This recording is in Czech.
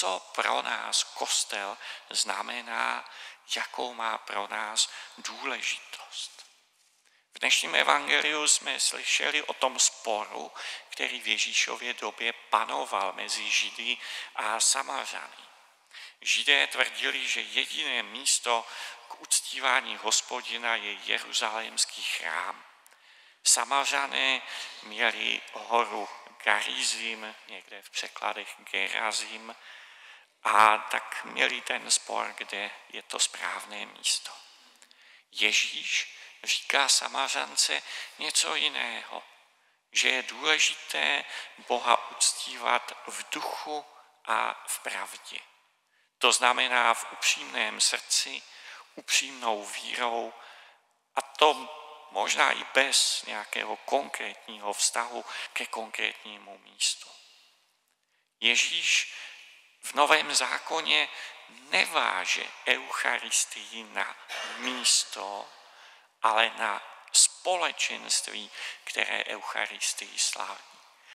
co pro nás kostel znamená, jakou má pro nás důležitost. V dnešním evangeliu jsme slyšeli o tom sporu, který v Ježíšově době panoval mezi Židy a Samařany. Židé tvrdili, že jediné místo k uctívání Hospodina je jeruzalémský chrám. Samařané měli horu Garizim, někde v překladech Gerazim, a tak měli ten spor, kde je to správné místo. Ježíš říká Samařance něco jiného, že je důležité Boha uctívat v duchu a v pravdě. To znamená v upřímném srdci, upřímnou vírou, a to možná i bez nějakého konkrétního vztahu ke konkrétnímu místu. Ježíš v Novém zákoně neváže Eucharistii na místo, ale na společenství, které Eucharistii slaví.